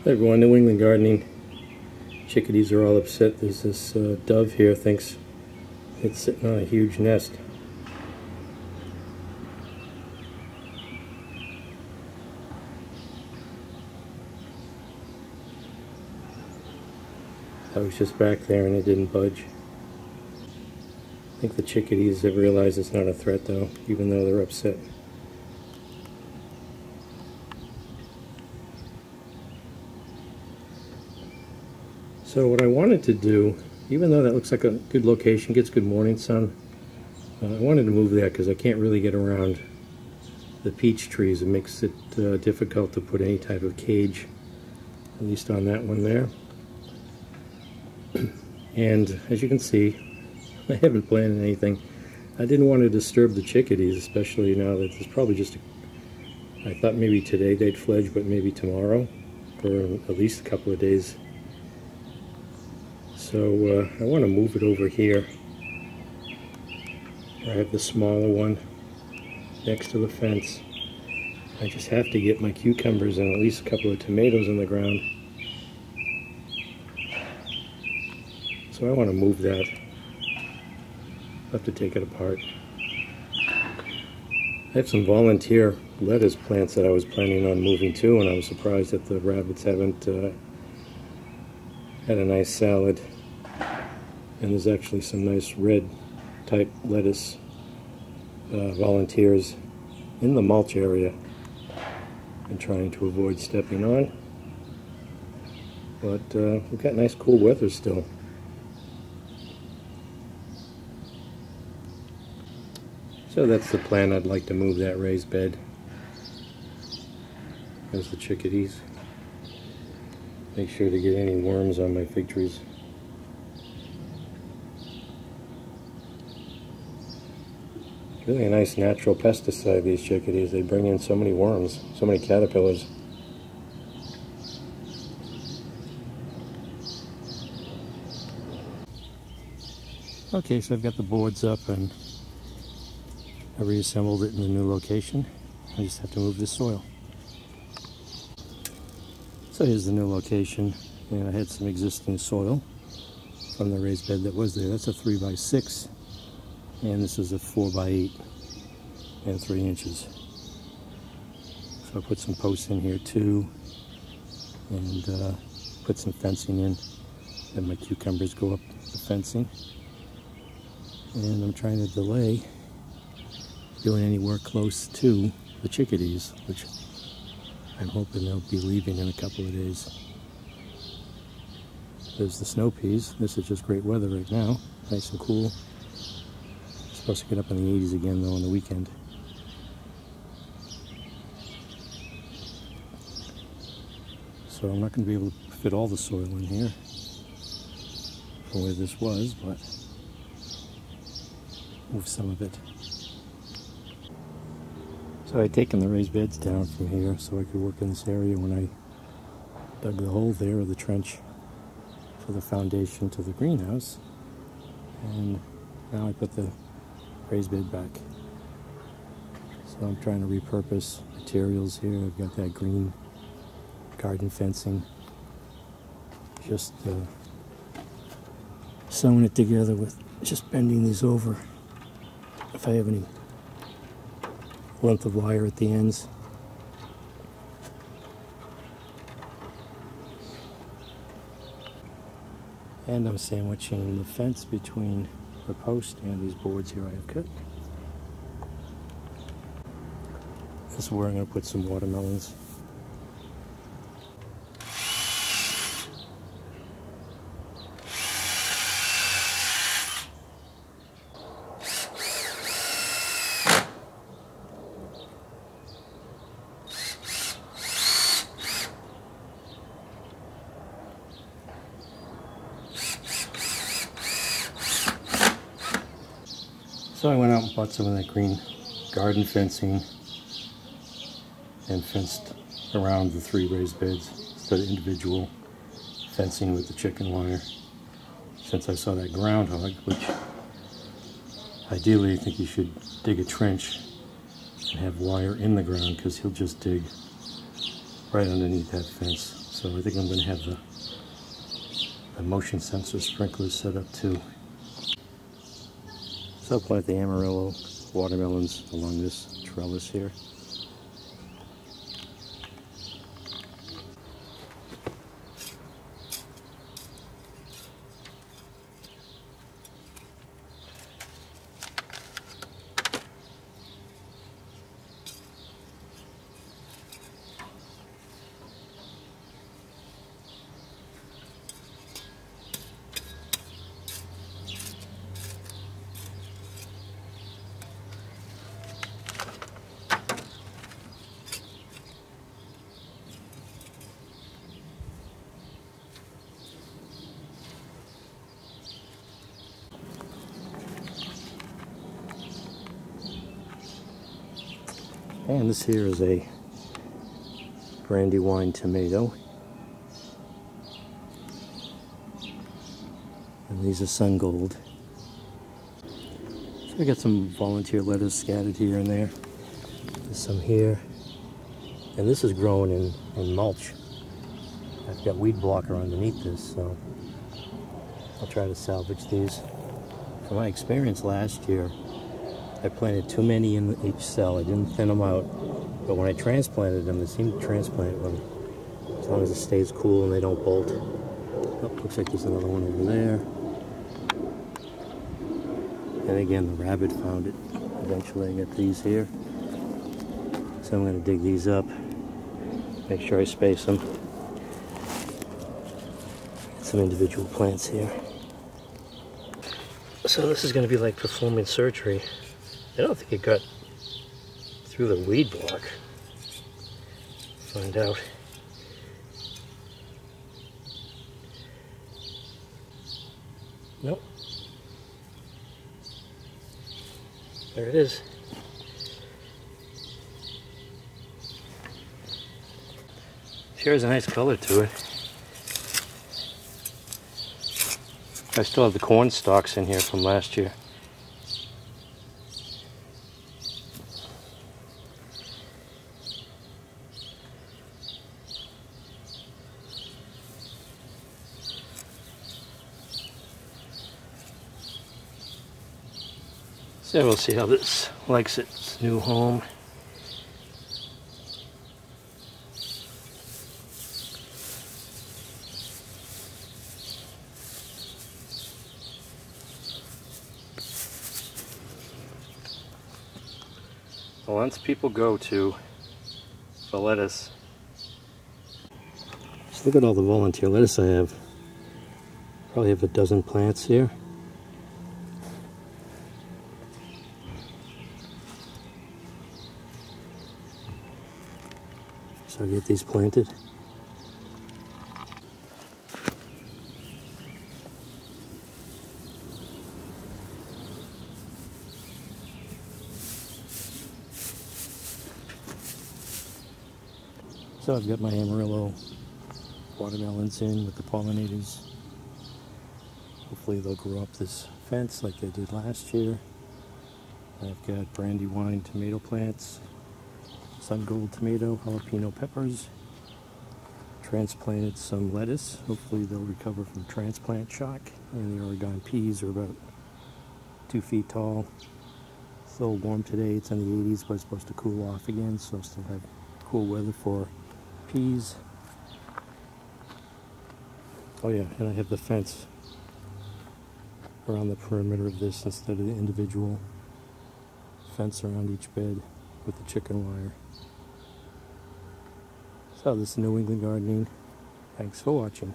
Hey everyone, New England gardening. Chickadees are all upset. There's this dove here thinks it's sitting on a huge nest. I was just back there and it didn't budge. I think the chickadees have realized it's not a threat though, even though they're upset. So what I wanted to do, even though that looks like a good location, gets good morning sun, I wanted to move that because I can't really get around the peach trees. It makes it difficult to put any type of cage, at least on that one there. And as you can see, I haven't planned anything. I didn't want to disturb the chickadees, especially now that there's probably just I thought maybe today they'd fledge, but maybe tomorrow, for at least a couple of days. So I want to move it over here. I have the smaller one next to the fence. I just have to get my cucumbers and at least a couple of tomatoes in the ground. So I want to move that. I'll have to take it apart. I have some volunteer lettuce plants that I was planning on moving too, and I was surprised that the rabbits haven't had a nice salad. And there's actually some nice red type lettuce volunteers in the mulch area. I'm trying to avoid stepping on. But we've got nice cool weather still. So that's the plan. I'd like to move that raised bed. There's the chickadees. Make sure to get any worms on my fig trees. Really a nice natural pesticide, these chickadees. They bring in so many worms, so many caterpillars. Okay, so I've got the boards up and I reassembled it in the new location. I just have to move the soil. So here's the new location, and I had some existing soil from the raised bed that was there. That's a 3x6. And this is a 4x8 and 3 inches. So I put some posts in here too, and put some fencing in. Then my cucumbers go up the fencing. And I'm trying to delay doing any work close to the chickadees, which I'm hoping they'll be leaving in a couple of days. There's the snow peas. This is just great weather right now, nice and cool. Supposed to get up in the 80s again though on the weekend. So I'm not going to be able to fit all the soil in here from where this was, but move some of it. So I'd taken the raised beds down from here so I could work in this area when I dug the hole there, or the trench, for the foundation to the greenhouse. And now I put the raised bed back. So I'm trying to repurpose materials here. I've got that green garden fencing. Just sewing it together with just bending these over if I have any length of wire at the ends. And I'm sandwiching the fence between the post and these boards here I have cut. This is where I'm going to put some watermelons. So I went out and bought some of that green garden fencing and fenced around the 3 raised beds instead of individual fencing with the chicken wire. Since I saw that groundhog, which ideally I think you should dig a trench and have wire in the ground, because he'll just dig right underneath that fence. So I think I'm going to have the motion sensor sprinklers set up too. So I'll plant the Amarillo watermelons along this trellis here. And this here is a brandywine tomato. And these are sun gold. So we got some volunteer lettuce scattered here and there. There's some here. And this is growing in mulch. I've got weed blocker underneath this, so I'll try to salvage these. From my experience last year, I planted too many in each cell. I didn't thin them out. But when I transplanted them, they seem to transplant them as long as it stays cool and they don't bolt. Oh, looks like there's another one over there. And again, the rabbit found it. Eventually I get these here. So I'm going to dig these up. Make sure I space them. Some individual plants here. So this is going to be like performing surgery. I don't think it got through the weed block. Find out. Nope. There it is. Sure has a nice color to it. I still have the corn stalks in here from last year. So we'll see how this likes its new home. The lengths people go to for lettuce. Just look at all the volunteer lettuce I have. Probably have a dozen plants here. So I'll get these planted. So I've got my Amarillo watermelons in with the pollinators. Hopefully they'll grow up this fence like they did last year. I've got brandywine tomato plants, sun gold tomato, jalapeno peppers, transplanted some lettuce. Hopefully they'll recover from transplant shock. And the Oregon peas are about 2 feet tall. It's a little warm today. It's in the 80s, but it's supposed to cool off again, so I'll still have cool weather for peas. Oh yeah, and I have the fence around the perimeter of this instead of the individual fence around each bed with the chicken wire. So this is New England Gardening. Thanks for watching.